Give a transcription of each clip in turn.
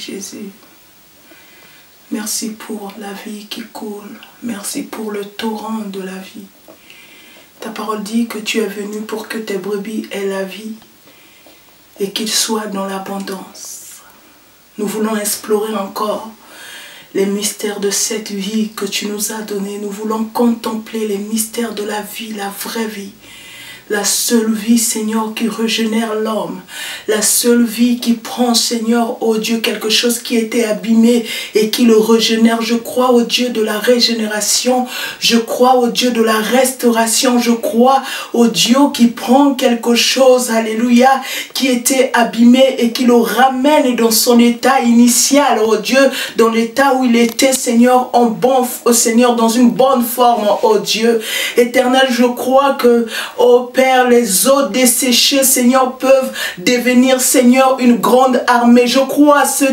Jésus. Merci pour la vie qui coule. Merci pour le torrent de la vie. Ta parole dit que tu es venu pour que tes brebis aient la vie et qu'ils soient dans l'abondance. Nous voulons explorer encore les mystères de cette vie que tu nous as donnée. Nous voulons contempler les mystères de la vie, la vraie vie. La seule vie, Seigneur, qui régénère l'homme. La seule vie qui prend, Seigneur, oh Dieu, quelque chose qui était abîmé et qui le régénère. Je crois au Dieu de la régénération. Je crois au Dieu de la restauration. Je crois au Dieu qui prend quelque chose, alléluia, qui était abîmé et qui le ramène dans son état initial, oh Dieu, dans l'état où il était, Seigneur, Seigneur, dans une bonne forme, oh Dieu. Éternel, je crois que, oh Père, les eaux desséchées, Seigneur, peuvent devenir, Seigneur, une grande armée. Je crois à ce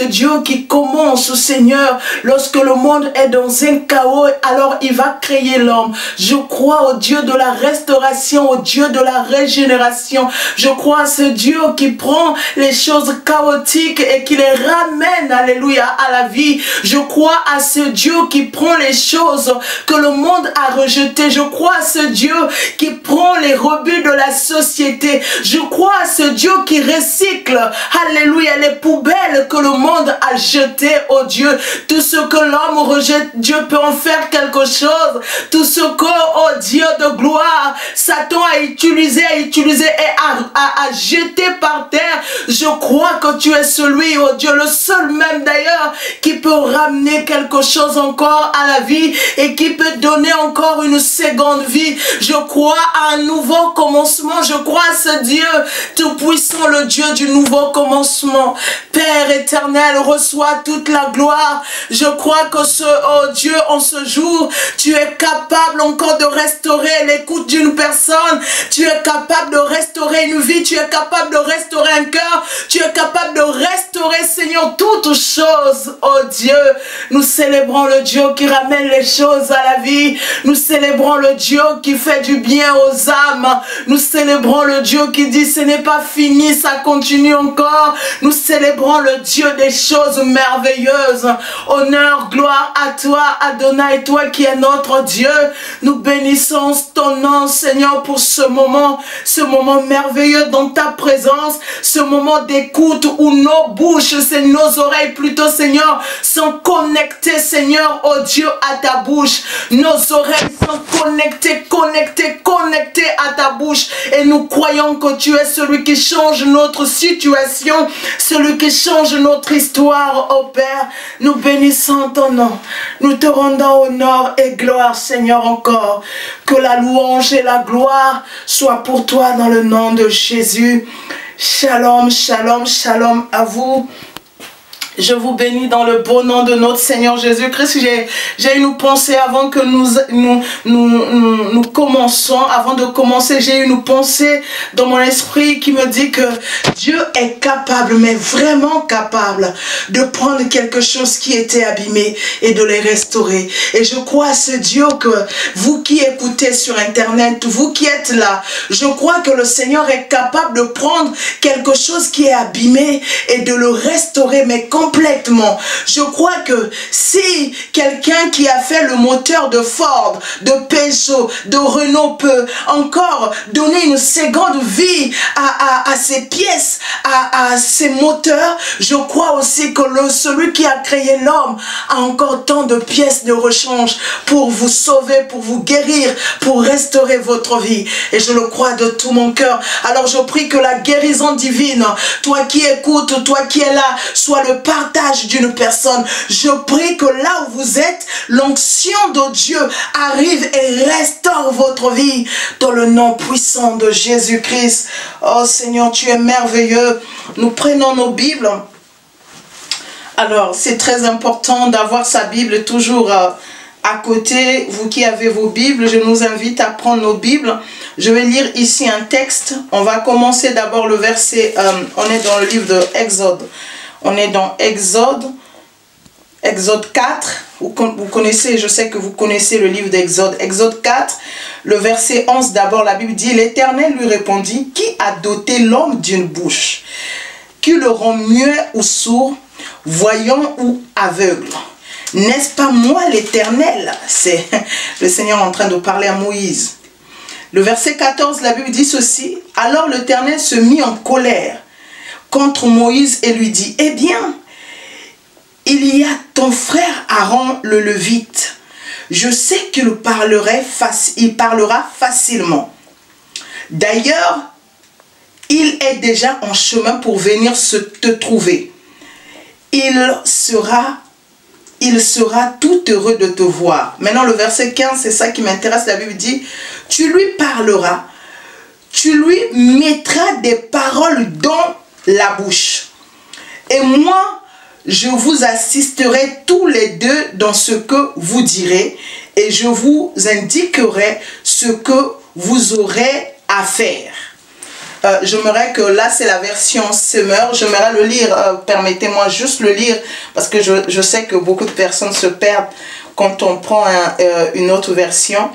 Dieu qui commence, Seigneur, lorsque le monde est dans un chaos, alors il va créer l'homme. Je crois au Dieu de la restauration, au Dieu de la régénération. Je crois à ce Dieu qui prend les choses chaotiques et qui les ramène, alléluia, à la vie. Je crois à ce Dieu qui prend les choses que le monde a rejetées. Je crois à ce Dieu qui prend les rebuts de la société. Je crois à ce Dieu qui recycle, alléluia, les poubelles que le monde a jetées, oh Dieu. Tout ce que l'homme rejette, Dieu peut en faire quelque chose. Tout ce que, oh Dieu de gloire, Satan a utilisé et a jeté par terre. Je crois que tu es celui, oh Dieu, le seul même d'ailleurs, qui peut ramener quelque chose encore à la vie et qui peut donner encore une seconde vie. Je crois à un nouveau commencement. Je crois à ce Dieu tout-puissant, le Dieu du nouveau commencement. Père éternel, reçois toute la gloire. Je crois que oh Dieu, en ce jour, tu es capable encore de restaurer l'écoute d'une personne. Tu es capable de restaurer une vie. Tu es capable de restaurer un cœur. Tu es capable de restaurer, Seigneur, toutes choses. Oh Dieu, nous célébrons le Dieu qui ramène les choses à la vie. Nous célébrons le Dieu qui fait du bien aux âmes. Nous célébrons le Dieu qui dit ce n'est pas fini, ça continue encore. Nous célébrons le Dieu des choses merveilleuses. Honneur, gloire à toi, Adonai, toi qui es notre Dieu. Nous bénissons ton nom, Seigneur, pour ce moment merveilleux dans ta présence, ce moment d'écoute où nos bouches, nos oreilles plutôt, Seigneur, sont connectées, Seigneur, oh Dieu, à ta bouche. Nos oreilles sont connectées à ta bouche et nous croyons que tu es celui qui change notre situation, celui qui change notre histoire, oh Père. Nous bénissons ton nom, nous te rendons honneur et gloire, Seigneur, encore. Que la louange et la gloire soient pour toi dans le nom de Jésus. Shalom, shalom, shalom à vous. Je vous bénis dans le beau nom de notre Seigneur Jésus-Christ. J'ai une pensée avant que nous commençons. Avant de commencer, j'ai une pensée dans mon esprit qui me dit que Dieu est capable, mais vraiment capable, de prendre quelque chose qui était abîmé et de les restaurer. Et je crois à ce Dieu que vous qui écoutez sur Internet, vous qui êtes là, je crois que le Seigneur est capable de prendre quelque chose qui est abîmé et de le restaurer, mais complètement. Je crois que si quelqu'un qui a fait le moteur de Ford, de Peugeot, de Renault peut encore donner une seconde vie à ces pièces, à ces moteurs, je crois aussi que celui qui a créé l'homme a encore tant de pièces de rechange pour vous sauver, pour vous guérir, pour restaurer votre vie. Et je le crois de tout mon cœur. Alors je prie que la guérison divine, toi qui écoutes, toi qui es là, soit le partage d'une personne. Je prie que là où vous êtes, l'onction de Dieu arrive et restaure votre vie dans le nom puissant de Jésus-Christ. Oh Seigneur, tu es merveilleux. Nous prenons nos Bibles. Alors, c'est très important d'avoir sa Bible toujours à côté. Vous qui avez vos Bibles, je nous invite à prendre nos Bibles. Je vais lire ici un texte. On va commencer d'abord le verset. On est dans le livre de Exode. On est dans Exode 4. Vous connaissez, je sais que vous connaissez le livre d'Exode. Exode 4, le verset 11 d'abord, la Bible dit: l'Éternel lui répondit: qui a doté l'homme d'une bouche? qui le rend muet ou sourd, voyant ou aveugle? N'est-ce pas moi l'Éternel? C'est le Seigneur en train de parler à Moïse. Le verset 14, la Bible dit ceci. Alors l'Éternel se mit en colère contre Moïse et lui dit, eh bien, il y a ton frère Aaron le Lévite. Je sais qu'il parlera facilement. D'ailleurs, il est déjà en chemin pour venir te trouver. Il sera tout heureux de te voir. Maintenant, le verset 15, c'est ça qui m'intéresse. La Bible dit, tu lui parleras, tu lui mettras des paroles dans la bouche. Et moi, je vous assisterai tous les deux dans ce que vous direz et je vous indiquerai ce que vous aurez à faire. J'aimerais que là, c'est la version Semeur. J'aimerais le lire. Permettez-moi juste le lire parce que je sais que beaucoup de personnes se perdent quand on prend une autre version.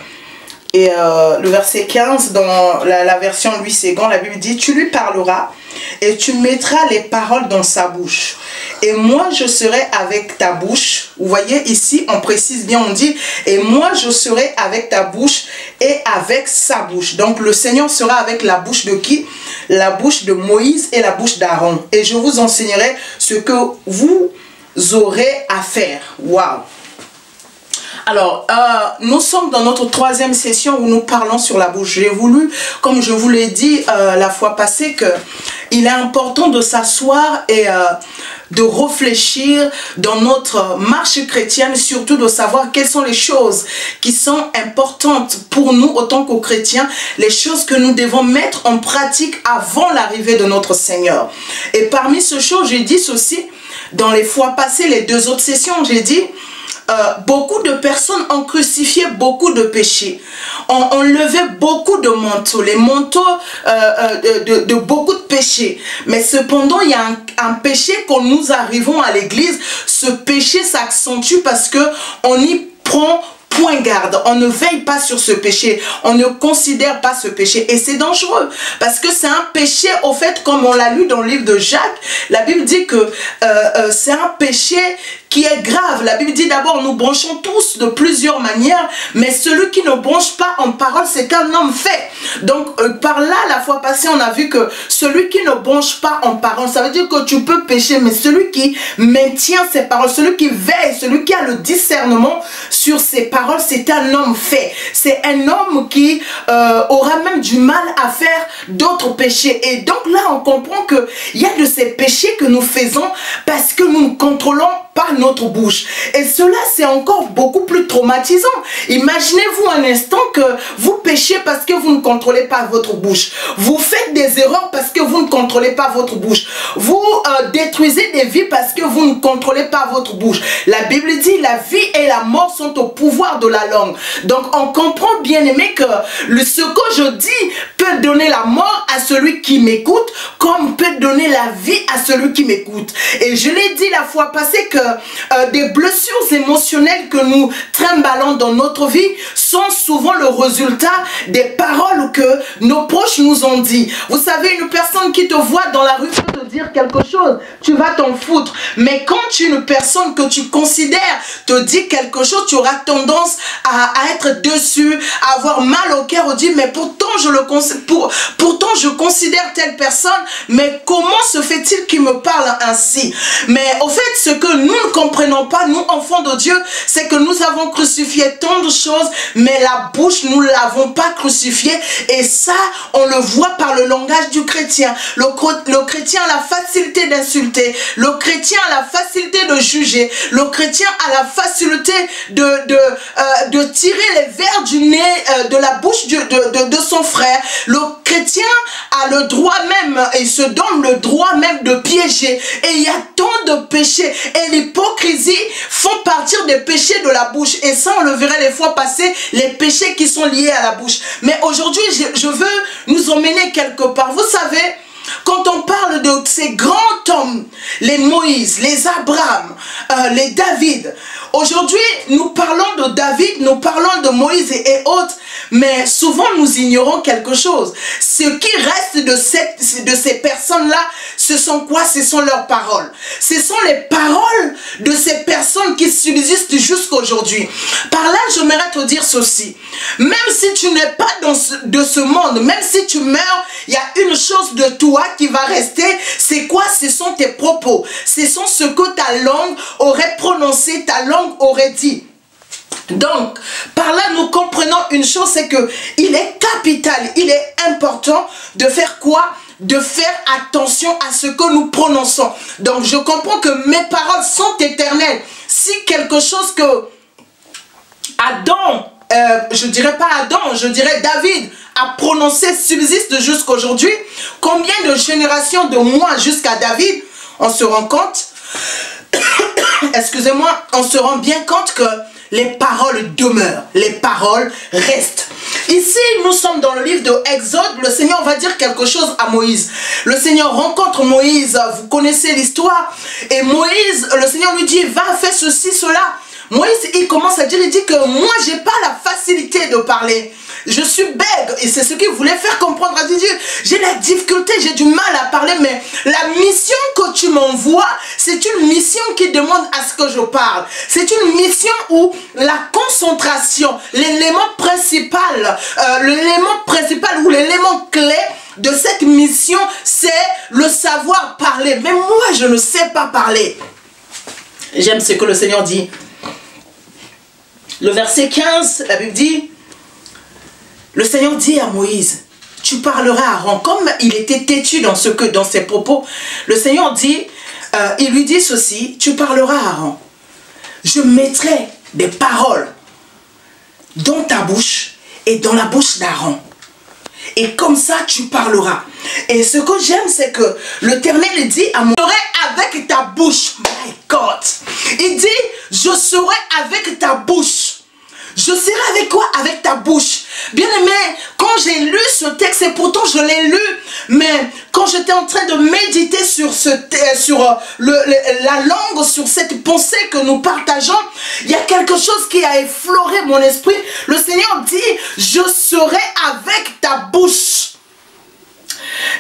Et le verset 15, dans la version Louis Ségon, la Bible dit, tu lui parleras et tu mettras les paroles dans sa bouche. Et moi, je serai avec ta bouche. Vous voyez, ici, on précise bien, on dit, et moi, je serai avec ta bouche et avec sa bouche. Donc, le Seigneur sera avec la bouche de qui? La bouche de Moïse et la bouche d'Aaron. Et je vous enseignerai ce que vous aurez à faire. Waouh! Alors, nous sommes dans notre troisième session où nous parlons sur la bouche. J'ai voulu, comme je vous l'ai dit la fois passée, qu'il est important de s'asseoir et de réfléchir dans notre marche chrétienne, surtout de savoir quelles sont les choses qui sont importantes pour nous autant que chrétiens, les choses que nous devons mettre en pratique avant l'arrivée de notre Seigneur. Et parmi ces choses, j'ai dit ceci, dans les fois passées, les deux autres sessions, j'ai dit, beaucoup de personnes ont crucifié beaucoup de péchés, ont levé beaucoup de manteaux, les manteaux de beaucoup de péchés. Mais cependant, il y a un péché quand nous arrivons à l'église, ce péché s'accentue parce que on y prend point garde, on ne veille pas sur ce péché, on ne considère pas ce péché et c'est dangereux parce que c'est un péché, au fait, comme on l'a lu dans le livre de Jacques, la Bible dit que c'est un péché qui est grave. La Bible dit d'abord, nous bronchons tous de plusieurs manières, mais celui qui ne bronche pas en parole, c'est un homme fait. Donc par là, la fois passée, on a vu que celui qui ne bronche pas en parole, ça veut dire que tu peux pécher, mais celui qui maintient ses paroles, celui qui veille, celui qui a le discernement sur ses paroles, c'est un homme fait. C'est un homme qui aura même du mal à faire d'autres péchés. Et donc là, on comprend qu'il y a de ces péchés que nous faisons parce que nous ne contrôlons pas notre bouche. Et cela, c'est encore beaucoup plus traumatisant. Imaginez-vous un instant que vous péchez parce que vous ne contrôlez pas votre bouche. Vous faites des erreurs parce que vous ne contrôlez pas votre bouche. Vous détruisez des vies parce que vous ne contrôlez pas votre bouche. La Bible dit, la vie et la mort sont au pouvoir de la langue. Donc, on comprend, bien aimé, que ce que je dis peut donner la mort à celui qui m'écoute, comme peut donner la vie à celui qui m'écoute. Et je l'ai dit la fois passée que des blessures émotionnelles que nous trimballons dans notre vie sont souvent le résultat des paroles que nos proches nous ont dit. Vous savez, une personne qui te voit dans la rue peut te dire quelque chose, tu vas t'en foutre. Mais quand une personne que tu considères te dit quelque chose, tu auras tendance à être dessus, à avoir mal au cœur, au dire mais pourtant je considère telle personne, mais comment se fait-il qu'il me parle ainsi? Mais au fait, ce que nous ne comprenons pas, nous enfants de Dieu, c'est que nous avons crucifié tant de choses, mais la bouche, nous ne l'avons pas crucifiée. Et ça, on le voit par le langage du chrétien. Le chrétien a la facilité d'insulter, le chrétien a la facilité de juger, le chrétien a la facilité de tirer les vers du nez, de la bouche de son frère. Le chrétien a le droit même, et se donne le droit même de piéger. Et il y a tant de péchés. Et l'hypocrisie font partir des péchés de la bouche. Et ça, on le verrait les fois passées, les péchés qui sont liés à la bouche. Mais aujourd'hui, je veux nous emmener quelque part. Vous savez, quand on parle de ces grands hommes, les Moïse, les Abraham, les David, aujourd'hui, nous parlons de David, nous parlons de Moïse et autres, Mais souvent, nous ignorons quelque chose. Ce qui reste de ces personnes-là, ce sont quoi? Ce sont leurs paroles. Ce sont les paroles de ces personnes qui subsistent jusqu'à aujourd'hui. Par là, j'aimerais te dire ceci. Même si tu n'es pas de ce monde, même si tu meurs, il y a une chose de toi qui va rester. C'est quoi? Ce sont tes propos. Ce sont ce que ta langue aurait prononcé, ta langue aurait dit. Donc, par là, nous comprenons une chose, c'est que il est capital, il est important de faire quoi? De faire attention à ce que nous prononçons. Donc, je comprends que mes paroles sont éternelles. Si quelque chose que Adam, je dirais pas Adam, je dirais David a prononcé subsiste jusqu'à aujourd'hui, combien de générations de moi jusqu'à David, on se rend compte, excusez-moi, on se rend bien compte que les paroles demeurent, les paroles restent. Ici, nous sommes dans le livre de Exode. Le Seigneur va dire quelque chose à Moïse. Le Seigneur rencontre Moïse, vous connaissez l'histoire. Et Moïse, le Seigneur lui dit, va faire ceci, cela. Moïse, il commence à dire, il dit que moi, j'ai pas la facilité de parler. Je suis bègue, et c'est ce qu'il voulait faire comprendre à Dieu. J'ai la difficulté, j'ai du mal à parler, mais la mission que tu m'envoies, c'est une mission qui demande à ce que je parle. C'est une mission où la concentration, l'élément principal ou l'élément clé de cette mission, c'est le savoir parler. Mais moi, je ne sais pas parler. J'aime ce que le Seigneur dit. Le verset 15, la Bible dit, le Seigneur dit à Moïse, tu parleras à Aaron. Comme il était têtu dans ses propos, le Seigneur dit, il lui dit ceci, tu parleras à Aaron. Je mettrai des paroles dans ta bouche et dans la bouche d'Aaron. Et comme ça, tu parleras. Et ce que j'aime, c'est que l'Éternel dit à moi, je serai avec ta bouche. My God. Il dit, je serai avec ta bouche. Je serai avec quoi? Avec ta bouche. Bien aimé, quand j'ai lu ce texte, et pourtant je l'ai lu, mais quand j'étais en train de méditer sur la langue, sur cette pensée que nous partageons, il y a quelque chose qui a effleuré mon esprit. Le Seigneur dit, je serai avec ta bouche.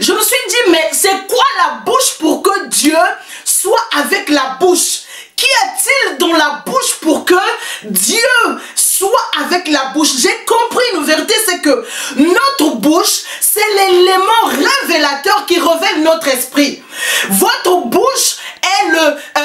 Je me suis dit, mais c'est quoi la bouche pour que Dieu soit avec la bouche? Qu'y a-t-il dans la bouche pour que Dieu soit avec la bouche? J'ai compris une vérité, c'est que notre bouche, c'est l'élément révélateur qui révèle notre esprit. Votre bouche est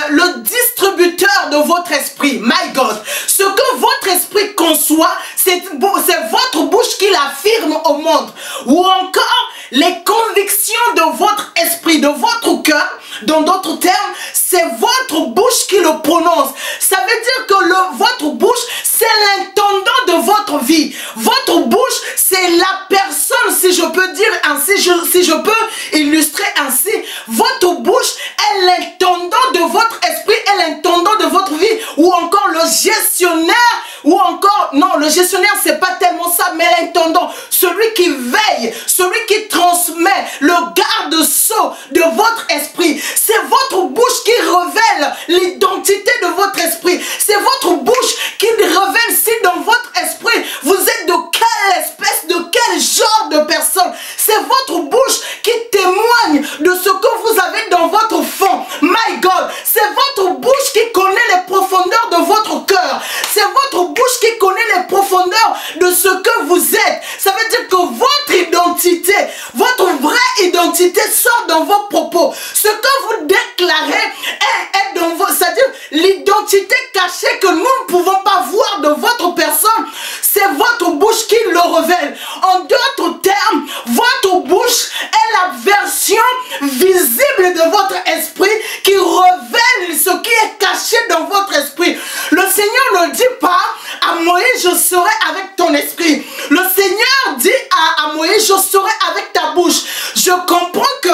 le distributeur de votre esprit. My God. Ce que votre esprit conçoit, c'est votre bouche qui l'affirme au monde. Ou encore, les convictions de votre esprit, de votre cœur, dans d'autres termes, c'est votre bouche qui le prononce. Ça veut dire que votre bouche, c'est l'intendant de votre vie. Votre bouche, c'est la personne, si je peux dire ainsi, si je peux illustrer ainsi, votre bouche est l'intendant de votre esprit, est l'intendant de votre vie, ou encore le gestionnaire, ou encore, non, le gestionnaire, c'est pas tellement ça, mais l'intendant, celui qui veille, celui qui transmet, le garde-sceau de votre esprit. C'est votre bouche qui révèle l'identité de votre esprit. C'est votre bouche qui révèle si dans votre esprit, vous êtes de quelle espèce, de quel genre de personne. C'est votre bouche qui témoigne de ce que vous avez dans votre fond. My God, c'est votre bouche qui connaît les profondeurs de votre cœur. C'est votre bouche qui connaît les profondeurs de ce que vous êtes. Ça veut dire que votre identité, votre vraie identité sort dans vos propos. Ce que vous déclarez est dans vos... C'est-à-dire l'identité cachée que nous ne pouvons pas voir de votre personne. C'est votre bouche qui le révèle. En d'autres termes, votre bouche est la version visible de votre esprit qui révèle ce qui est caché dans votre esprit. Le Seigneur ne dit pas à Moïse, je serai avec ton esprit. Le Seigneur dit à Moïse, je serai avec ta bouche. Je comprends que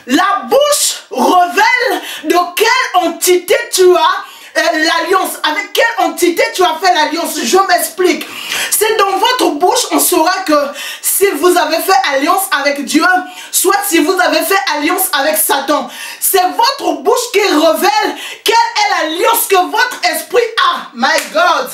la bouche révèle de quelle entité tu as l'alliance, avec quelle entité tu as fait l'alliance. Je m'explique. C'est dans votre bouche, on saura que si vous avez fait alliance avec Dieu, soit si vous avez fait alliance avec Satan. C'est votre bouche qui révèle quelle est l'alliance que votre esprit a. My God.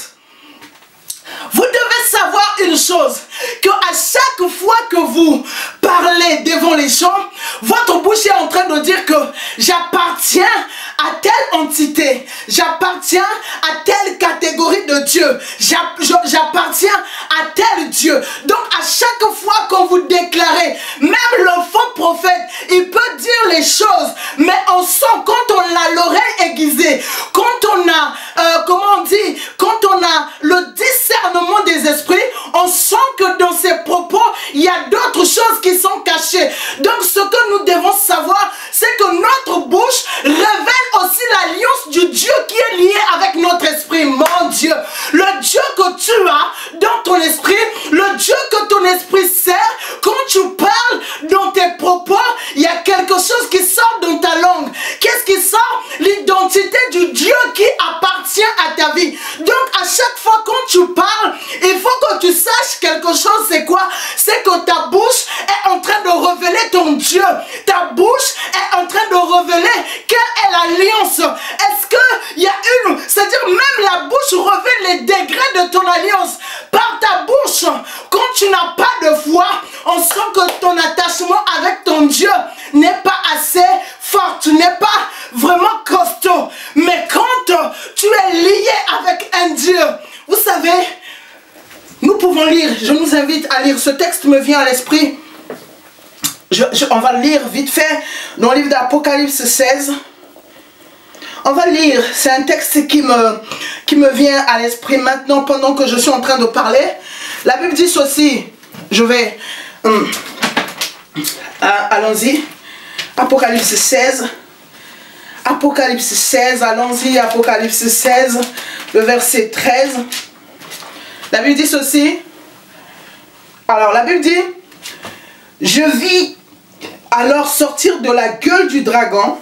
Vous devez savoir une chose, qu'à chaque fois que vous parlez devant les gens, votre bouche est en train de dire que j'appartiens à telle entité, j'appartiens à telle catégorie de Dieu, j'appartiens à tel Dieu. Donc à chaque fois qu'on vous déclarez, même le faux prophète, il peut dire les choses, mais on sent quand on a l'oreille aiguisée, quand on a, comment on dit, quand on a le discernement des esprits, on sent que dans ses propos, il y a d'autres choses qui sont cachées. Donc ce que nous devons savoir, c'est que notre bouche révèle aussi l'alliance du Dieu qui est lié avec notre esprit. Mon Dieu, le Dieu que tu as dans ton esprit, le Dieu que ton esprit sert, quand tu parles dans tes propos, il y a quelque chose qui sort dans ta langue. Qu'est-ce qui sort? L'identité du Dieu qui appartient à ta vie. Donc à chaque fois quand tu parles, il faut que tu saches quelque chose, c'est quoi? C'est que ta bouche est en train de révéler ton Dieu. Ta bouche est en train de révéler quelle est l'alliance. Est-ce qu'il y a une... C'est-à-dire même la bouche révèle les degrés de ton alliance. Par ta bouche, quand tu n'as pas de foi, on sent que ton attachement avec ton Dieu n'est pas assez fort. Tu n'es pas vraiment costaud. Mais quand tu es lié avec un Dieu, vous savez, nous pouvons lire, je nous invite à lire, ce texte me vient à l'esprit. On va lire vite fait dans le livre d'Apocalypse 16. On va lire, c'est un texte qui me vient à l'esprit maintenant pendant que je suis en train de parler. La Bible dit ceci, je vais... allons-y, Apocalypse 16. Apocalypse 16, allons-y, Apocalypse 16, le verset 13. La Bible dit ceci. Alors la Bible dit, je vis alors sortir de la gueule du dragon,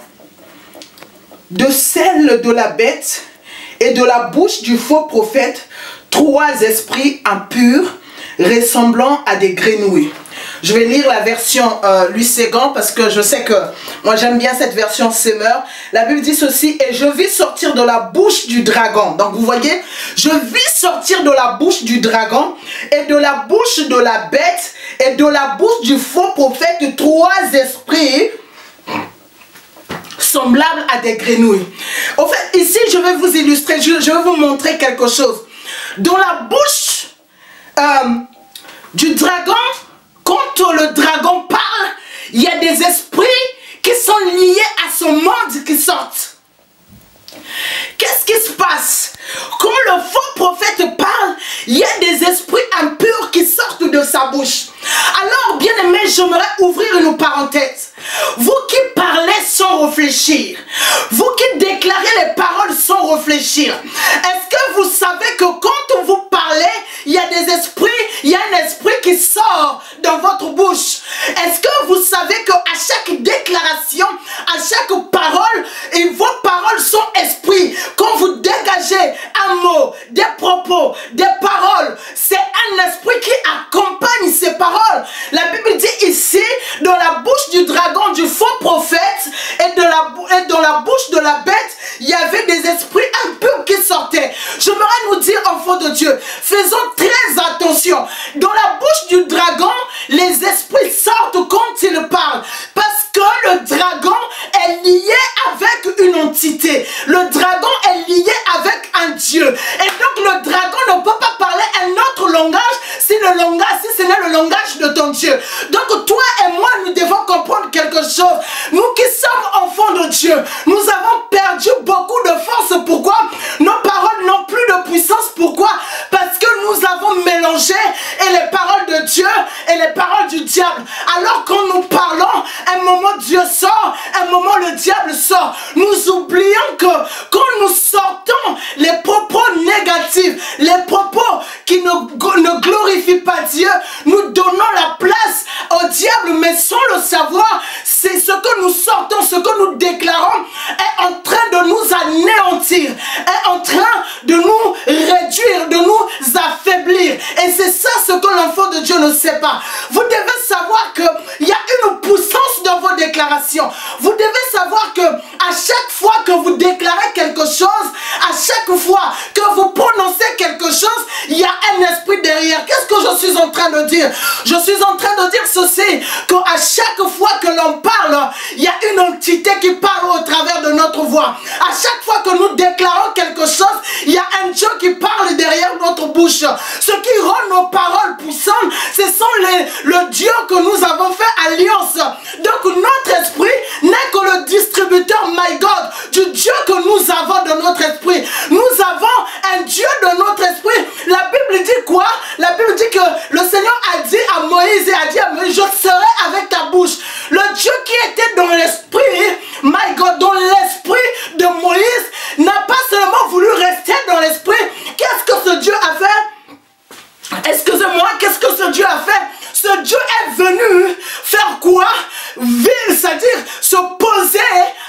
de celle de la bête et de la bouche du faux prophète, 3 esprits impurs ressemblant à des grenouilles. Je vais lire la version Louis Ségan parce que je sais que moi j'aime bien cette version Semeur. La Bible dit ceci, et je vis sortir de la bouche du dragon. Donc vous voyez, je vis sortir de la bouche du dragon et de la bouche de la bête et de la bouche du faux prophète 3 esprits semblables à des grenouilles. En fait, ici je vais vous illustrer, je vais vous montrer quelque chose. Dans la bouche du dragon, quand le dragon parle, il y a des esprits qui sont liés à son monde qui sortent. Qu'est-ce qui se passe? Quand le faux prophète parle, il y a des esprits impurs qui sortent de sa bouche. Alors, bien aimé, j'aimerais ouvrir une parenthèse. Vous qui parlez sans réfléchir, vous qui déclarez les paroles sans réfléchir, est-ce que vous savez que quand vous parlez, il y a des esprits, il y a un esprit qui sort dans votre bouche? Est-ce que vous savez qu'à chaque déclaration, à chaque parole, et vos paroles sont esprits? Quand vous dégagez un mot, des propos, des paroles, c'est un esprit qui accompagne ces paroles. La Bible dit ici, dans la bouche du dragon, du faux prophète, et dans la bouche de la bête, il y avait des esprits impurs qui sortaient. J'aimerais nous dire, enfants de Dieu, faisons très attention. Dans la bouche du dragon, les esprits sortent quand il parle. Parce que le dragon est lié avec une entité. Le dragon est lié avec un Dieu. Et donc le dragon ne peut pas parler un autre langage si ce n'est le langage de ton Dieu. Donc toi et moi, nous devons comprendre quelque chose. Nous qui sommes enfants de Dieu, nous avons perdu beaucoup de force. Pourquoi? Nos paroles n'ont plus de puissance. Pourquoi? Parce que nous avons mélangé les paroles de Dieu et les paroles du diable. Alors quand nous parlons, un moment Dieu sort, un moment le diable sort. Nous oublions que quand nous sortons les propos négatifs, les propos qui ne glorifient pas Dieu, nous donnons la place au diable, mais sans le savoir, c'est ce que nous sortons, ce que nous déclarons est en train de nous anéantir, est en train de nous réduire, de nous affaiblir. Et c'est ça ce que l'enfant de Dieu ne sait pas. Vous devez savoir qu'il y a une puissance dans vos déclarations. Vous devez savoir que à chaque fois que vous déclarez quelque chose, à chaque fois que vous prononcez quelque chose, il y a un esprit derrière. Qu'est-ce que je suis en train de dire? Je suis en train de dire ceci, qu'à chaque fois que l'on parle, il y a une entité qui parle au travers de notre voix. À chaque fois que nous déclarons quelque chose, il y a un Dieu qui parle derrière notre bouche. Ce qui rend nos paroles puissantes, ce sont le Dieu que nous avons fait alliance. Donc notre esprit n'est que le distributeur, my God, du Dieu que nous avons dans notre esprit. Nous avons un Dieu dans notre esprit. La Bible dit quoi? La Bible dit que le Seigneur a dit à Moïse, et a dit à Moïse, je serai avec ta bouche. Le Dieu qui était dans l'esprit, my God, dans l'esprit de Moïse, n'a pas seulement voulu rester dans l'esprit. Qu'est-ce que ce Dieu a fait? Excusez-moi, qu'est-ce que ce Dieu a fait? Ce Dieu est venu faire quoi? C'est-à-dire se poser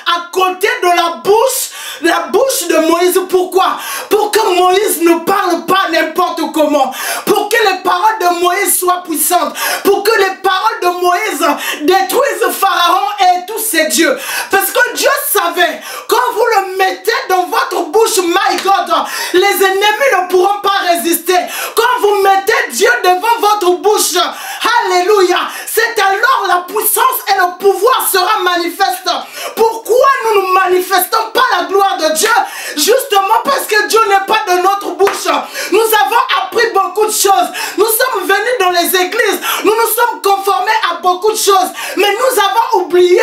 à côté de la bouche de Moïse. Pourquoi? Pour que Moïse ne parle pas n'importe comment. Pour que les paroles de Moïse soient puissantes. Pour que les paroles de Moïse détruisent Pharaon et tous ses dieux. Parce que Dieu savait, quand vous le mettez dans votre bouche, my God, les ennemis ne pourront pas résister. Quand vous mettez Dieu devant votre bouche, alléluia, c'est alors la puissance et le pouvoir sera manifeste. Pourquoi nous ne manifestons pas la gloire de Dieu? Justement parce que Dieu n'est pas dans notre bouche. Nous avons appris beaucoup de choses. Nous sommes venus dans les églises. Nous nous sommes conformés à beaucoup de choses. Mais nous avons oublié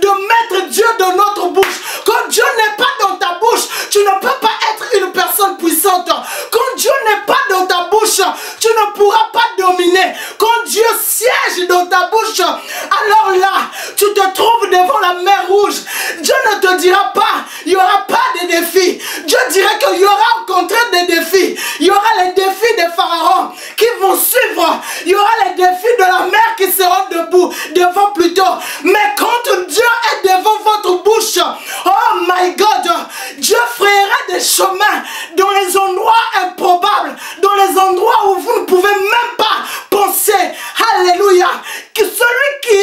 de mettre Dieu dans notre bouche. Quand Dieu n'est pas dans ta bouche, tu ne peux pas être une personne puissante. Quand Dieu n'est pas dans ta bouche, tu ne pourras pas dominer. Quand Dieu siège dans ta bouche, alors là, tu te trouves devant la mer rouge. Dieu ne te dira pas, il n'y aura pas de défis. Dieu dira qu'il y aura au contraire des défis. Il y aura les défis des pharaons qui vont suivre. Il y aura les défis de la mer qui seront debout, devant plutôt. Mais quand Dieu est devant votre bouche, oh my God, Dieu frayera des chemins dans les endroits improbables, dans les endroits où vous ne pouvez même pas penser. Alléluia. Que celui qui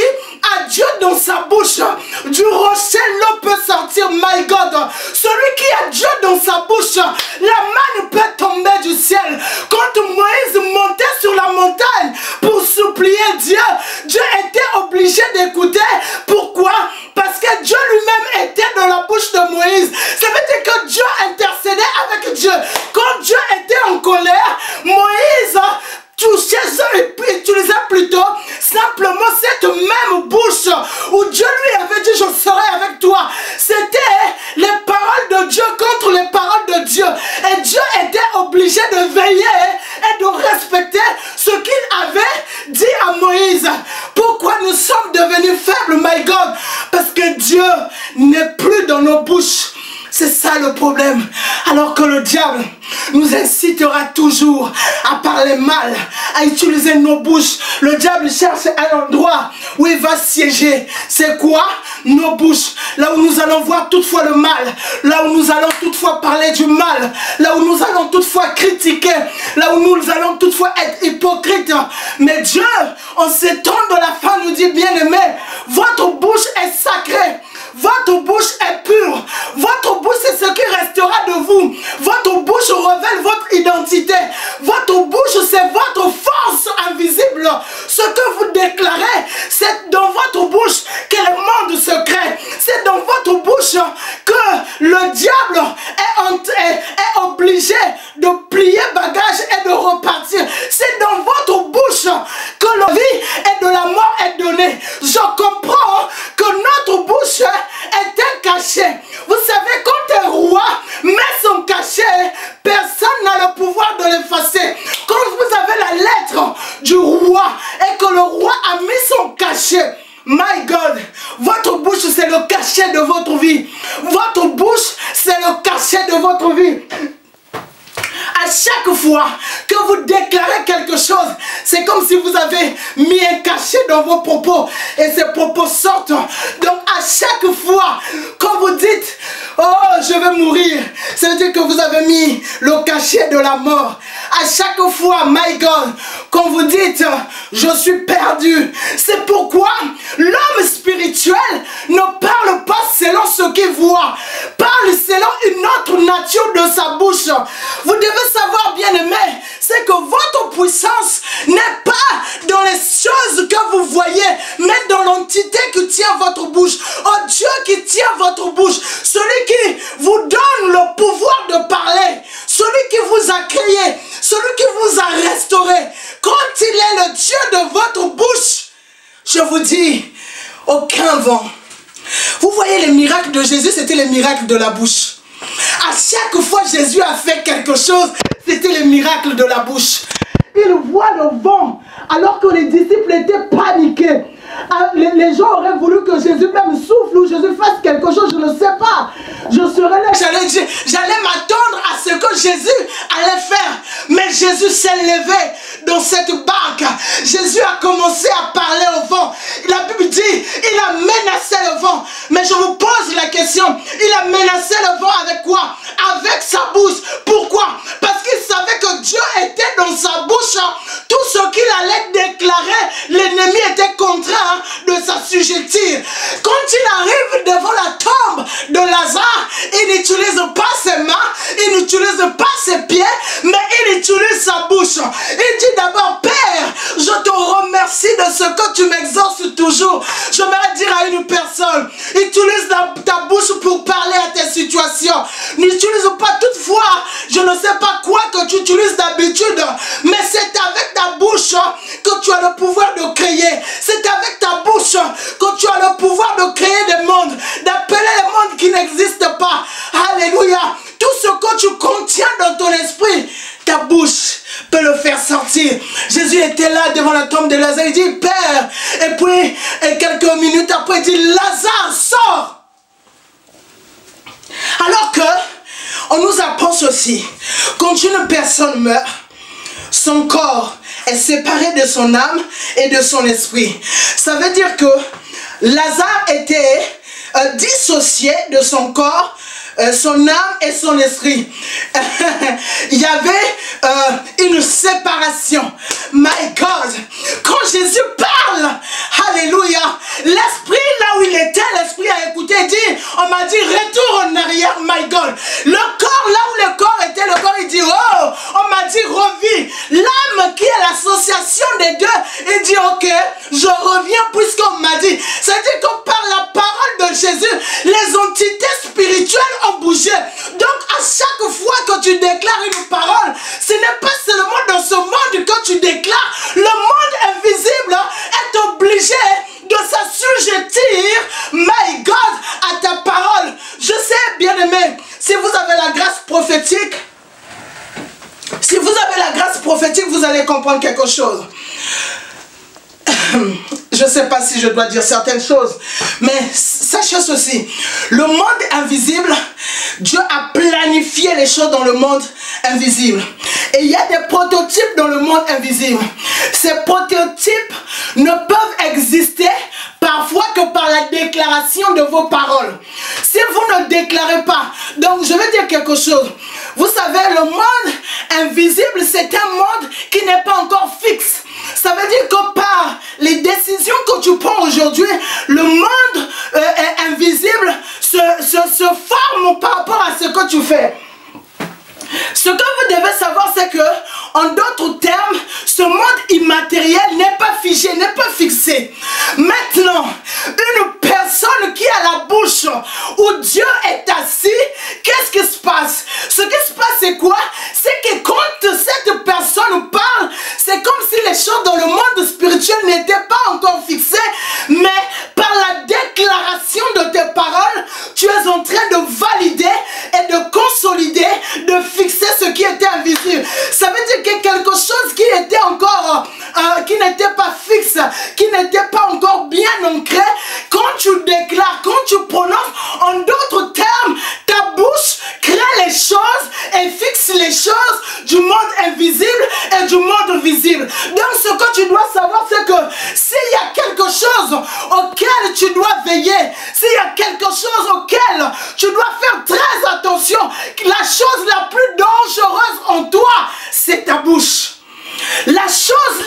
a Dieu dans sa bouche, du rocher l'eau peut sortir, my God. Celui qui a Dieu dans sa bouche, la manne peut tomber du ciel. Quand Moïse montait sur la montagne pour supplier Dieu, Dieu était obligé d'écouter. Pourquoi? Parce que Dieu lui-même était dans la bouche de Moïse. Ça veut dire que Dieu intercédait avec Dieu. Quand Dieu était en colère, Moïse touchait et utilisait plutôt simplement cette même bouche où Dieu lui avait dit je serai avec toi. C'était les paroles de Dieu contre les paroles de Dieu. Et Dieu était obligé de veiller et de respecter ce qu'il avait dit à Moïse. Pourquoi nous sommes devenus faibles, my God? Parce que Dieu n'est plus dans nos bouches. C'est ça le problème. Alors que le diable nous incitera toujours à parler mal, à utiliser nos bouches. Le diable cherche un endroit où il va siéger. C'est quoi? Nos bouches. Là où nous allons voir toutefois le mal. Là où nous allons toutefois parler du mal. Là où nous allons toutefois critiquer. Là où nous allons toutefois être hypocrites. Mais Dieu, en ces temps de la fin, nous dit, bien aimé, votre bouche est sacrée. Votre bouche est pure. Votre bouche, c'est ce qui restera de vous. Votre bouche révèle votre identité. Votre bouche, c'est votre force invisible. Ce que vous déclarez, c'est dans votre bouche que le monde se crée. C'est dans votre bouche que le diable est obligé de plier bagage et de repartir. C'est dans votre bouche que la vie et de la mort est donnée. Je comprends que notre bouche est un cachet. Vous savez, quand un roi met son cachet, personne n'a le pouvoir de l'effacer. Quand vous avez la lettre du roi et que le roi a mis son cachet, my God, votre bouche c'est le cachet de votre vie. Votre bouche c'est le cachet de votre vie. À chaque fois que vous déclarez quelque chose, c'est comme si vous avez mis un cachet dans vos propos et ces propos sortent. Donc à chaque fois quand vous dites oh je vais mourir, ça veut dire que vous avez mis le cachet de la mort. À chaque fois, my God, quand vous dites je suis perdu. C'est pourquoi l'homme spirituel ne parle pas selon ce qu'il voit, parle selon une autre nature de sa bouche. Vous devez savoir, bien-aimé, c'est que votre puissance n'est pas dans les choses que vous voyez, mais dans l'entité qui tient votre bouche. Oh Dieu qui tient votre bouche, celui qui vous donne le pouvoir de parler, celui qui vous a créé, celui qui vous a restauré. Quand il est le Dieu de votre bouche, je vous dis, aucun vent. Vous voyez les miracles de Jésus, c'était les miracles de la bouche. À chaque fois Jésus a fait quelque chose, c'était les miracles de la bouche. Il voit le vent, alors que les disciples étaient paniqués. Les gens auraient voulu que Jésus même souffle ou Jésus fasse quelque chose, je ne sais pas. Je serais là, j'allais m'attendre à ce que Jésus allait faire. Mais Jésus s'est levé dans cette barque. Jésus a commencé à parler au vent. La Bible dit, il a menacé le vent. Mais je vous pose la question, il a menacé le vent avec quoi? Avec sa bouche. Pourquoi? Parce qu'il savait que Dieu était dans sa bouche. Tout ce qu'il allait déclarer, l'ennemi était contraint de s'assujettir. Quand il arrive devant la tombe de Lazare, il n'utilise pas ses mains, il n'utilise pas ses pieds, mais il utilise sa bouche. Il dit d'abord, Père, je te remercie de ce que tu m'exauces toujours. J'aimerais dire à une personne, utilise ta bouche pour parler à tes situations. N'utilise pas toutefois, je ne sais pas quoi que tu utilises d'habitude, mais c'est avec ta bouche que tu as le pouvoir de créer. C'est avec ta bouche que tu as le pouvoir de créer des mondes, d'appeler les mondes qui n'existent pas. Alléluia. Tout ce que tu contiens dans ton esprit, ta bouche peut le faire sortir. Jésus était là devant la tombe de Lazare. Il dit, Père. Et puis, quelques minutes après, il dit, Lazare, sors. Alors que, on nous apprend ceci. Quand une personne meurt, son corps est séparé de son âme et de son esprit. Ça veut dire que Lazare était dissocié de son corps, son âme et son esprit. Il y avait une séparation. My God, quand Jésus parle, alléluia, l'esprit là où il était, l'esprit a écouté, dit, on m'a dit retourne en arrière, my God. Le corps là où le corps était, le corps il dit, oh, on m'a dit revis. L'âme qui est l'association des deux, il dit ok, je reviens puisqu'on m'a dit. C'est-à-dire que par la parole de Jésus, les entités spirituelles ont bougé. Donc à chaque fois que tu déclares une parole, ce n'est pas seulement dans ce monde que tu déclares. Le monde invisible est obligé de s'assujettir, my God, à ta parole. Je sais, bien-aimé, si vous avez la grâce prophétique, vous allez comprendre quelque chose. Je ne sais pas si je dois dire certaines choses, mais sachez ceci, le monde invisible, Dieu a planifié les choses dans le monde invisible. Et il y a des prototypes dans le monde invisible. Ces prototypes ne peuvent exister parfois que par la déclaration de vos paroles. Si vous ne déclarez pas, donc je vais dire quelque chose. Vous savez, le monde invisible, c'est un monde qui n'est pas encore fixe. Ça veut dire que par les décisions que tu prends aujourd'hui, le monde invisible se forme par rapport à ce que tu fais. Ce que vous devez savoir, c'est que, en d'autres termes, ce monde immatériel n'est pas figé, n'est pas fixé. Maintenant, une personne qui a la bouche où Dieu est assis, qu'est-ce qui se passe? Ce qui se passe, c'est quoi? C'est que quand cette personne parle, c'est comme si les choses dans le monde spirituel n'étaient pas encore fixées, mais par la déclaration de tes paroles, tu es en train de valider et de consolider, de fixer ce qui était invisible. Ça veut dire que quelque chose qui était encore, qui n'était pas fixe, qui n'était pas encore bien ancré, quand tu déclares, quand tu prononces, en d'autres termes, ta bouche crée les choses et fixe les choses du monde invisible et du monde visible. Donc ce que tu dois savoir, c'est que s'il y a quelque chose auquel tu dois veiller, s'il y a quelque chose auquel tu dois faire très attention, la chose la plus dangereuse en toi, c'est ta bouche. La chose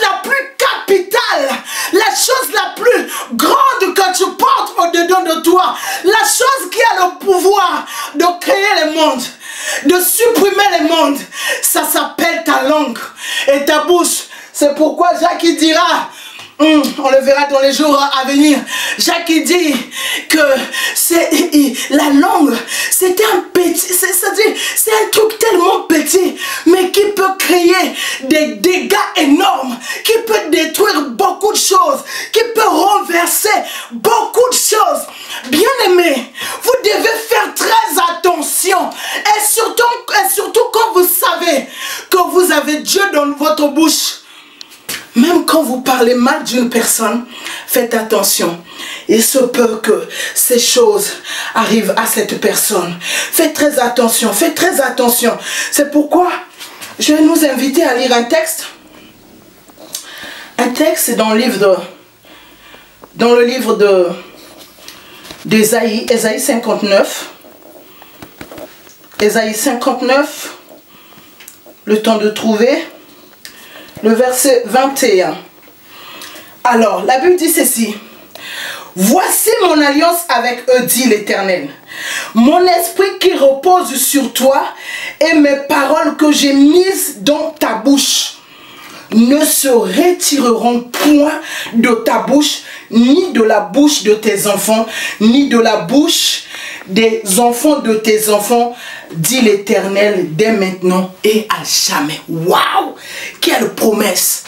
pouvoir de créer les mondes, de supprimer les mondes. Ça s'appelle ta langue et ta bouche. C'est pourquoi Jacques dira, on le verra dans les jours à venir, Jacques dit que la langue, c'était un petit, c'est un truc tellement petit, mais qui peut créer des dégâts énormes, qui peut détruire beaucoup de choses, qui peut renverser beaucoup de choses. Bien-aimés, vous devez faire très attention, et surtout quand vous savez que vous avez Dieu dans votre bouche. Même quand vous parlez mal d'une personne, faites attention. Il se peut que ces choses arrivent à cette personne. Faites très attention, faites très attention. C'est pourquoi je vais nous inviter à lire un texte. Un texte dans le livre d'Ésaïe, Ésaïe 59. Ésaïe 59, le temps de trouver. Le verset 21. Alors, la Bible dit ceci. Voici mon alliance avec eux, dit l'Éternel. Mon esprit qui repose sur toi et mes paroles que j'ai mises dans ta bouche ne se retireront point de ta bouche, ni de la bouche de tes enfants, ni de la bouche des enfants de tes enfants, dit l'Éternel, dès maintenant et à jamais. Waouh! Quelle promesse!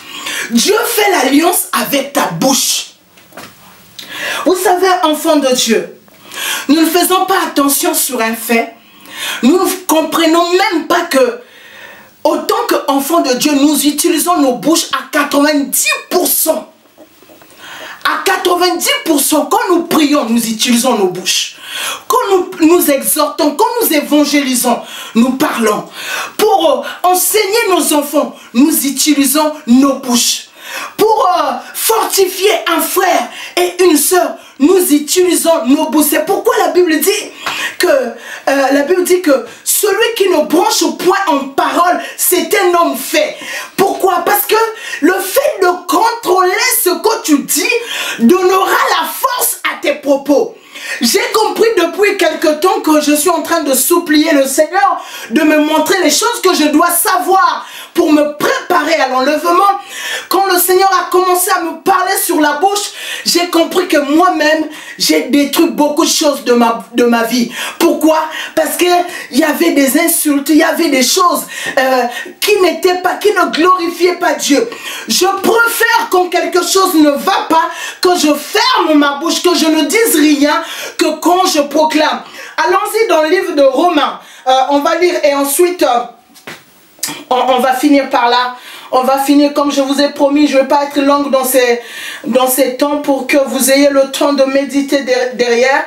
Dieu fait l'alliance avec ta bouche. Vous savez, enfants de Dieu, nous ne faisons pas attention sur un fait. Nous ne comprenons même pas que, autant qu'enfants de Dieu, nous utilisons nos bouches à 90%. À 90%, quand nous prions, nous utilisons nos bouches. Quand nous exhortons, quand nous évangélisons, nous parlons. Pour enseigner nos enfants, nous utilisons nos bouches. Pour fortifier un frère et une sœur, nous utilisons nos bouches. C'est pourquoi la Bible dit que celui qui ne branche point en parole, c'est un homme fait. Pourquoi? Parce que le fait de contrôler ce que tu dis donnera la force à tes propos. J'ai compris depuis quelque temps que je suis en train de supplier le Seigneur de me montrer les choses que je dois savoir pour me préparer à l'enlèvement. Quand le Seigneur a commencé à me parler sur la bouche, j'ai compris que moi-même, j'ai détruit beaucoup de choses de ma vie. Pourquoi? Parce qu'il y avait des insultes, il y avait des choses qui ne glorifiaient pas Dieu. Je préfère quand quelque chose ne va pas, que je ferme ma bouche, que je ne dise rien, que quand je proclame. Allons-y dans le livre de Romains. On va lire et ensuite on va finir par là. On va finir comme je vous ai promis. Je ne vais pas être longue dans ces temps pour que vous ayez le temps de méditer derrière.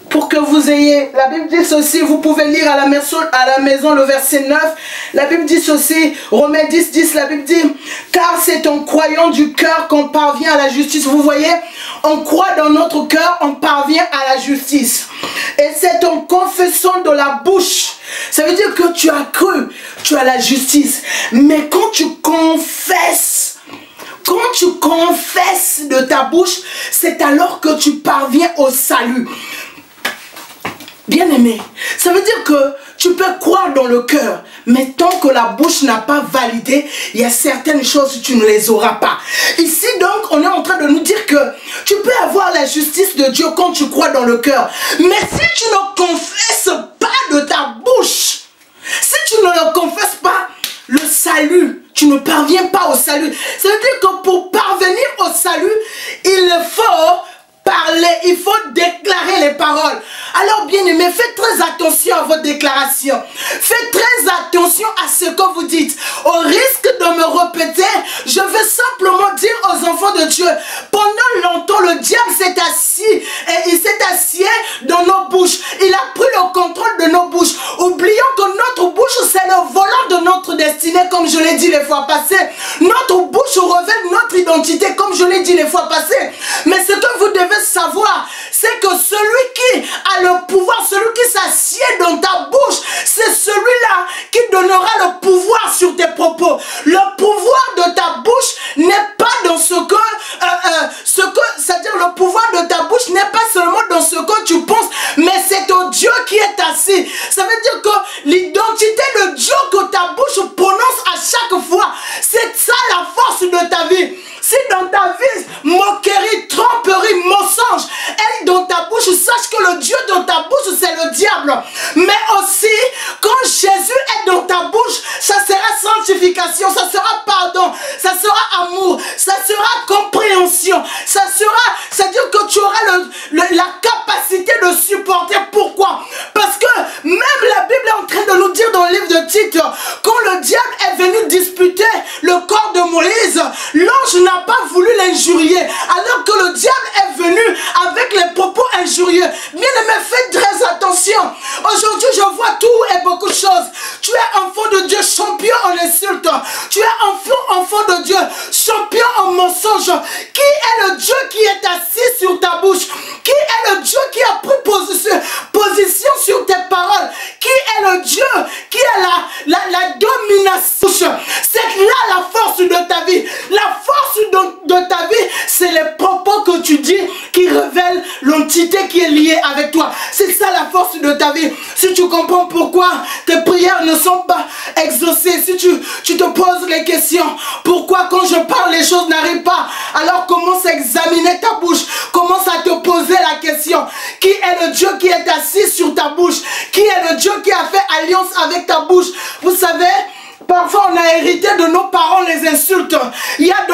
Pour que vous ayez, la Bible dit ceci, vous pouvez lire à la maison le verset 9. La Bible dit ceci, Romains 10, 10, la Bible dit, car c'est en croyant du cœur qu'on parvient à la justice. Vous voyez, on croit dans notre cœur, on parvient à la justice. Et c'est en confessant de la bouche. Ça veut dire que tu as cru, tu as la justice. Mais quand tu confesses, de ta bouche, c'est alors que tu parviens au salut. Bien-aimé, ça veut dire que tu peux croire dans le cœur, mais tant que la bouche n'a pas validé, il y a certaines choses, tu ne les auras pas. Ici donc, on est en train de nous dire que tu peux avoir la justice de Dieu quand tu crois dans le cœur. Mais si tu ne confesses pas de ta bouche, si tu ne le confesses pas, le salut, tu ne parviens pas au salut. Ça veut dire que pour parvenir au salut, il faut parler, il faut déclarer les paroles. Alors bien aimé, faites très attention à vos déclarations. Faites très attention à ce que vous dites. Au risque de me répéter, je veux simplement dire aux enfants de Dieu, pendant longtemps le diable s'est assis et il s'est assis dans nos bouches. Il a pris le contrôle de nos bouches. Oublions que notre bouche c'est le volant de notre destinée, comme je l'ai dit les fois passées. Notre bouche révèle notre identité, comme je l'ai dit les fois passées. Mais ce que vous devez savoir, c'est que celui qui a le pouvoir, celui qui s'assied dans ta bouche, c'est celui-là qui donnera le pouvoir sur tes propos. Le pouvoir de ta bouche n'est pas dans c'est-à-dire le pouvoir de ta bouche n'est pas seulement dans ce que tu penses, mais c'est injuriés, alors que le diable est venu avec les propos injurieux. Bien-aimé, faites très attention. Aujourd'hui, je vois tout et beaucoup de choses. Tu es enfant de Dieu, champion en insulte. Tu es enfant de Dieu, champion en mensonge. Qui est le Dieu qui est assis sur ta bouche? Qui est le Dieu qui a pris position sur tes paroles? Qui est le Dieu qui a la domination? C'est là la force de ta vie. La force de ta vie, c'est les propos que tu dis qui révèlent l'entité qui est liée avec toi. C'est ça la force de ta vie. Si tu comprends pourquoi tes prières ne sont pas exaucées, si tu te poses les questions, pourquoi quand je parle les choses n'arrivent pas, alors commence à examiner ta bouche, commence à te poser la question, qui est le Dieu qui est assis sur ta bouche? Qui est le Dieu qui a fait alliance avec ta bouche? Vous savez, parfois on a hérité de nos parents les insultes. Il y a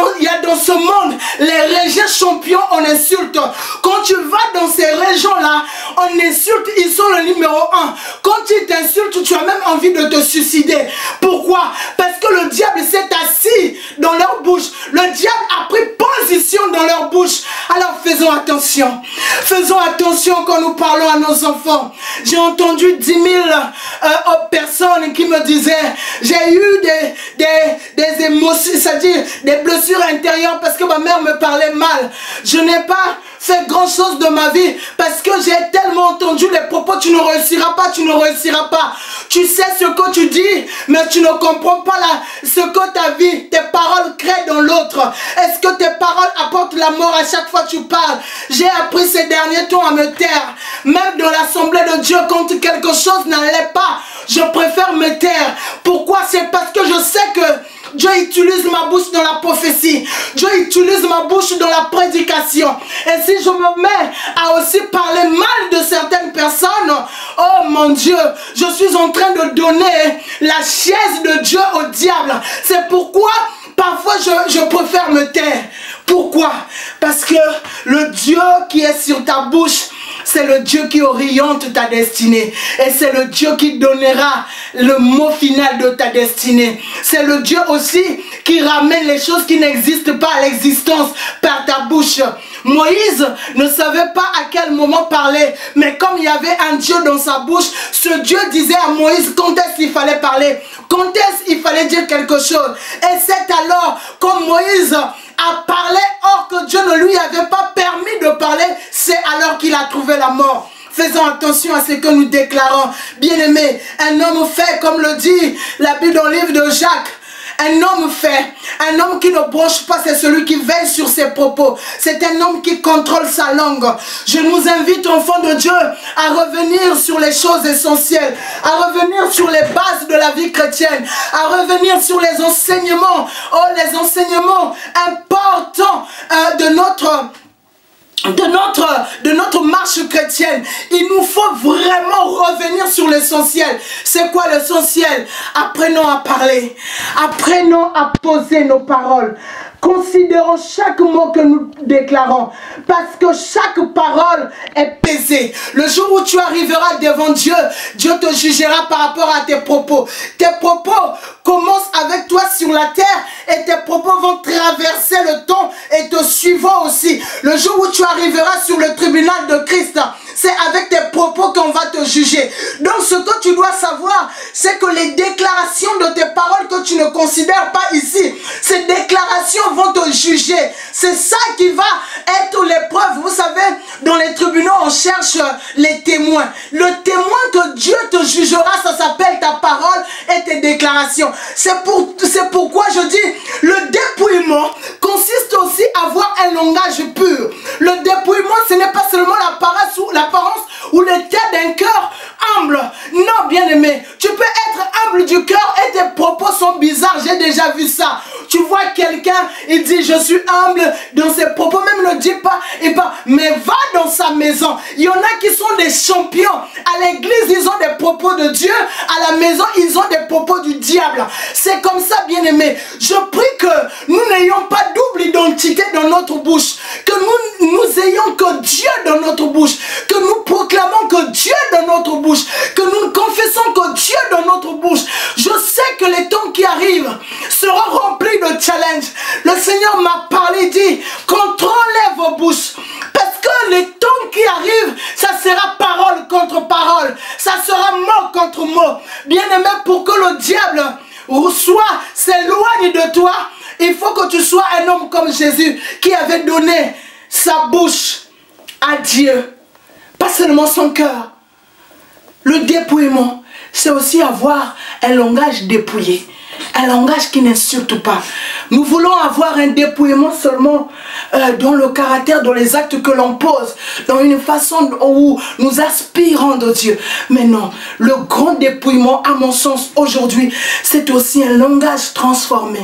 dans ce monde les régions champions en insulte. Quand tu vas dans ces régions-là, on insulte, ils sont le numéro 1. Quand ils t'insultent, tu as même envie de te suicider. Pourquoi? Parce que le diable s'est assis dans leur bouche. Le diable a pris position dans leur bouche. Alors faisons attention. Faisons attention quand nous parlons à nos enfants. J'ai entendu 10 000 personnes qui me disaient, j'ai eu des émotions, c'est-à-dire des blessures intérieures parce que ma mère me parlait mal. Je n'ai pas fait grand chose de ma vie parce que j'ai tellement entendu les propos, tu ne réussiras pas, tu ne réussiras pas. Tu sais ce que tu dis, mais tu ne comprends pas ce que ta vie, tes paroles créent dans l'autre. Est-ce que tes paroles apportent la mort à chaque fois que tu parles? J'ai appris ces derniers temps à me taire. Même dans l'assemblée de Dieu, quand quelque chose n'allait pas, je préfère me taire. Pourquoi? C'est parce que je sais que Dieu utilise ma bouche dans la prophétie. Dieu utilise ma bouche dans la prédication. Et si je me mets à aussi parler mal de certaines personnes, oh mon Dieu, je suis en train de donner la chaise de Dieu au diable. C'est pourquoi parfois je préfère me taire. Pourquoi? Parce que le Dieu qui est sur ta bouche, c'est le Dieu qui oriente ta destinée. Et c'est le Dieu qui donnera le mot final de ta destinée. C'est le Dieu aussi qui ramène les choses qui n'existent pas à l'existence par ta bouche. Moïse ne savait pas à quel moment parler. Mais comme il y avait un Dieu dans sa bouche, ce Dieu disait à Moïse quand est-ce qu'il fallait parler. Quand est-ce qu'il fallait dire quelque chose. Et c'est alors quand Moïse a parlé or que Dieu ne lui avait pas permis de parler, c'est alors qu'il a trouvé la mort. Faisons attention à ce que nous déclarons. Bien-aimé, un homme fait comme le dit la Bible dans le livre de Jacques. Un homme fait, un homme qui ne bronche pas, c'est celui qui veille sur ses propos. C'est un homme qui contrôle sa langue. Je nous invite, enfants de Dieu, à revenir sur les choses essentielles, à revenir sur les bases de la vie chrétienne, à revenir sur les enseignements, les enseignements importants de notre marche chrétienne. Il nous faut vraiment revenir sur l'essentiel. C'est quoi l'essentiel? Apprenons à parler. Apprenons à poser nos paroles. Considérons chaque mot que nous déclarons. Parce que chaque parole est pesée. Le jour où tu arriveras devant Dieu, Dieu te jugera par rapport à tes propos. Tes propos commencent avec toi sur la terre et tes propos vont traverser le temps et te suivront aussi. Le jour où tu arriveras sur le tribunal de Christ, c'est avec tes propos qu'on va te juger. Donc ce que tu dois savoir, c'est que les déclarations de tes paroles que tu ne considères pas ici, ces déclarations vont te juger. C'est ça qui va être l'épreuve. Vous savez, dans les tribunaux, on cherche les témoins. Le témoin que Dieu te jugera, ça s'appelle ta parole et tes déclarations. C'est pourquoi je dis, le dépouillement consiste aussi à avoir un langage pur. Le dépouillement, ce n'est pas seulement l'apparence ou l'état d'un cœur humble. Non, bien-aimé, tu peux être humble du cœur et tes propos sont bizarres. J'ai déjà vu ça. Tu vois quelqu'un, il dit je suis humble dans ses propos, même ne dit pas, mais va dans sa maison. Il y en a qui sont des champions. À l'église, ils ont des propos de Dieu. À la maison, ils ont des propos du diable. C'est comme ça, bien-aimé. Je prie que nous n'ayons pas double identité dans notre bouche. Que nous ayons que Dieu dans notre bouche. Que nous proclamons que Dieu dans notre bouche. Que nous confessons que Dieu dans notre bouche. Je sais que les temps qui arrivent seront remplis de challenges. Le Seigneur m'a parlé, dit, sera parole contre parole. Ça sera mot contre mot. Bien-aimé, pour que le diable s'éloigne de toi, il faut que tu sois un homme comme Jésus qui avait donné sa bouche à Dieu. Pas seulement son cœur. Le dépouillement, c'est aussi avoir un langage dépouillé. Un langage qui n'insulte pas. Nous voulons avoir un dépouillement seulement dans le caractère, dans les actes que l'on pose, dans une façon où nous aspirons de Dieu. Mais non, le grand dépouillement, à mon sens, aujourd'hui, c'est aussi un langage transformé,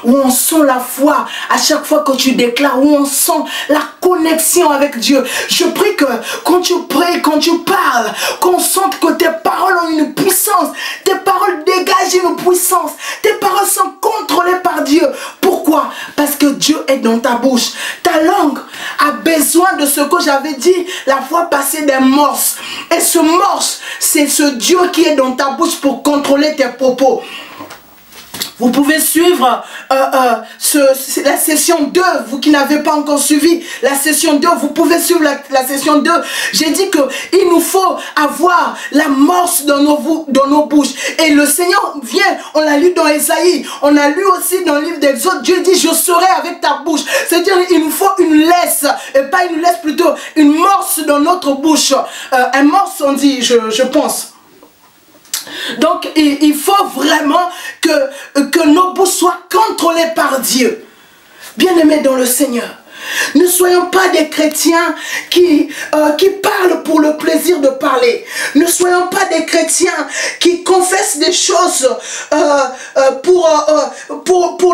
où on sent la foi à chaque fois que tu déclares, où on sent la connexion avec Dieu. Je prie que quand tu pries, quand tu parles, qu'on sente que tes paroles ont une puissance, tes paroles dégagent une puissance, tes paroles sont contrôlées par Dieu. Pourquoi? Parce que Dieu est dans ta bouche. Ta langue a besoin de ce que j'avais dit la fois passée, des morses. Et ce morse, c'est ce Dieu qui est dans ta bouche pour contrôler tes propos. Vous pouvez suivre la session 2, vous qui n'avez pas encore suivi la session 2, vous pouvez suivre la session 2. J'ai dit qu'il nous faut avoir la morse dans nos bouches. Et le Seigneur vient, on l'a lu dans Ésaïe, on a lu aussi dans le livre d'Exode, Dieu dit je serai avec ta bouche. C'est-à-dire il nous faut une laisse, et pas une laisse plutôt, une morse dans notre bouche. Un morse on dit, je pense. Donc il faut vraiment que nos bouches soient contrôlées par Dieu. Bien-aimés dans le Seigneur, ne soyons pas des chrétiens qui parlent pour le plaisir de parler. Ne soyons pas des chrétiens qui confessent des choses pour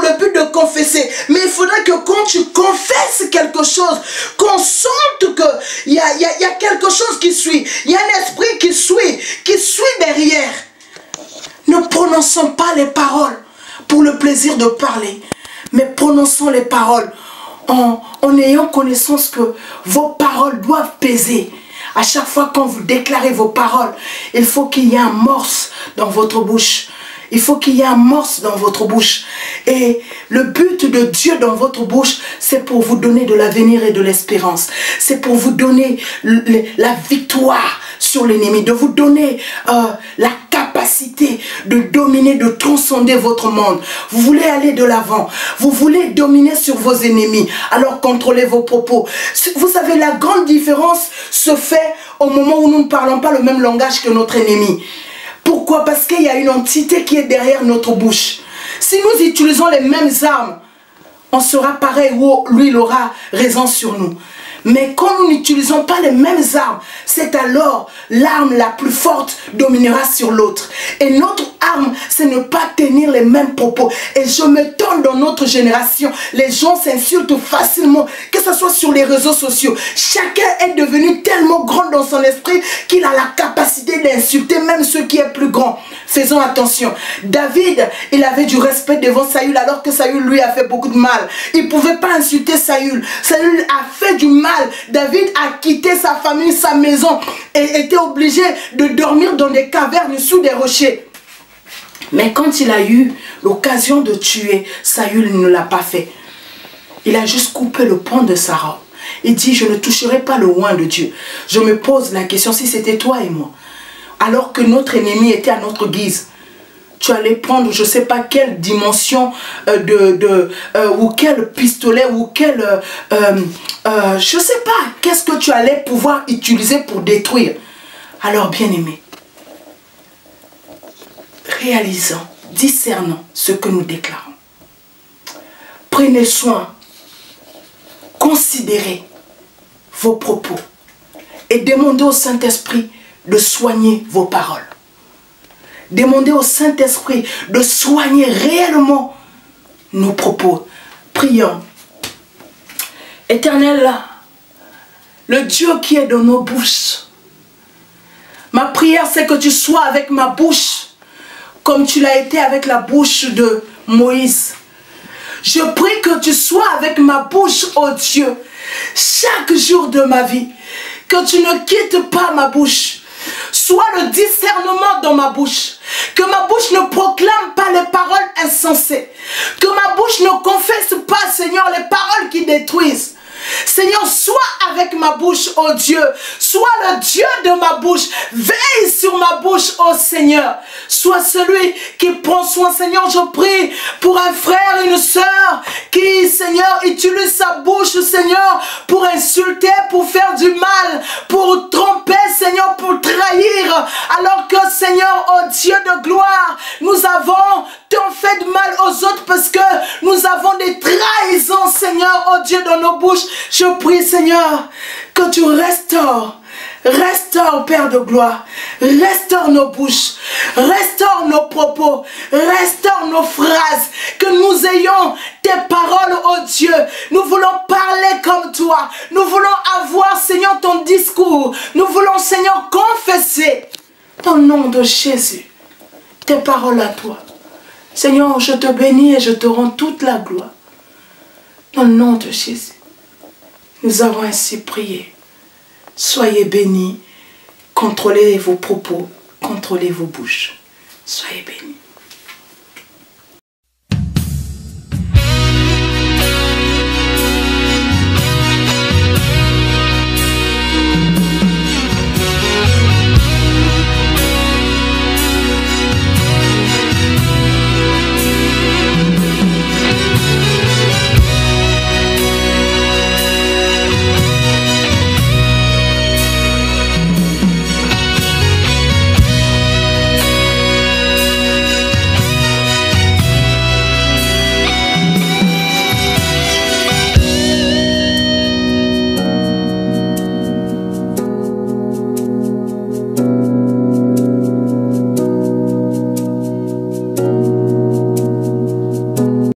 le but de confesser. Mais il faudrait que quand tu confesses quelque chose, qu'on sente qu'il y a quelque chose qui suit. Il y a un esprit qui suit derrière. Ne prononçons pas les paroles pour le plaisir de parler, mais prononçons les paroles en ayant connaissance que vos paroles doivent peser. À chaque fois quand vous déclarez vos paroles, il faut qu'il y ait un morse dans votre bouche. Il faut qu'il y ait un morse dans votre bouche. Et le but de Dieu dans votre bouche, c'est pour vous donner de l'avenir et de l'espérance. C'est pour vous donner la victoire sur l'ennemi, de vous donner la capacité de dominer, de transcender votre monde. Vous voulez aller de l'avant, vous voulez dominer sur vos ennemis, alors contrôlez vos propos. Vous savez, la grande différence se fait au moment où nous ne parlons pas le même langage que notre ennemi. Pourquoi? Parce qu'il y a une entité qui est derrière notre bouche. Si nous utilisons les mêmes armes, on sera pareil ou lui il aura raison sur nous. Mais quand nous n'utilisons pas les mêmes armes, c'est alors l'arme la plus forte dominera sur l'autre. Et notre arme, c'est ne pas tenir les mêmes propos. Et je m'étonne dans notre génération, les gens s'insultent facilement, que ce soit sur les réseaux sociaux. Chacun est devenu tellement grand dans son esprit qu'il a la capacité d'insulter même ceux qui est plus grand. Faisons attention. David, il avait du respect devant Saül alors que Saül lui a fait beaucoup de mal. Il ne pouvait pas insulter Saül. Saül a fait du mal. David a quitté sa famille, sa maison et était obligé de dormir dans des cavernes sous des rochers. Mais quand il a eu l'occasion de tuer, Saül ne l'a pas fait. Il a juste coupé le pan de sa robe. Il dit, je ne toucherai pas le oint de Dieu. Je me pose la question, si c'était toi et moi, alors que notre ennemi était à notre guise, tu allais prendre, je ne sais pas quelle dimension ou quel pistolet ou quel... je ne sais pas, qu'est-ce que tu allais pouvoir utiliser pour détruire. Alors, bien-aimés, réalisons, discernons ce que nous déclarons. Prenez soin, considérez vos propos et demandez au Saint-Esprit de soigner vos paroles. Demandez au Saint-Esprit de soigner réellement nos propos. Prions. Éternel, le Dieu qui est dans nos bouches, ma prière c'est que tu sois avec ma bouche comme tu l'as été avec la bouche de Moïse. Je prie que tu sois avec ma bouche, oh Dieu, chaque jour de ma vie. Que tu ne quittes pas ma bouche. Sois le discernement dans ma bouche. Que ma bouche ne proclame pas les paroles insensées. Que ma bouche ne confesse pas, Seigneur, les paroles qui détruisent. Seigneur, sois avec ma bouche, oh Dieu. Sois le Dieu de ma bouche. Veille sur ma bouche, oh Seigneur. Sois celui qui prend soin, Seigneur. Je prie pour un frère, une sœur qui, Seigneur, utilise sa bouche, Seigneur, pour insulter, pour faire du mal, pour tromper, Seigneur, pour trahir. Alors que, Seigneur, oh Dieu de gloire, nous avons tant fait de mal aux autres parce que nous avons des trahisons, Seigneur, oh Dieu, dans nos bouches. Je prie, Seigneur, que tu restaures, Père de gloire, restaure nos bouches, restaure nos propos, restaure nos phrases, que nous ayons tes paroles, oh Dieu. Nous voulons parler comme toi, nous voulons avoir, Seigneur, ton discours, nous voulons, Seigneur, confesser dans le nom de Jésus, tes paroles à toi. Seigneur, je te bénis et je te rends toute la gloire. Dans le nom de Jésus, nous avons ainsi prié. Soyez bénis, contrôlez vos propos, contrôlez vos bouches. Soyez bénis.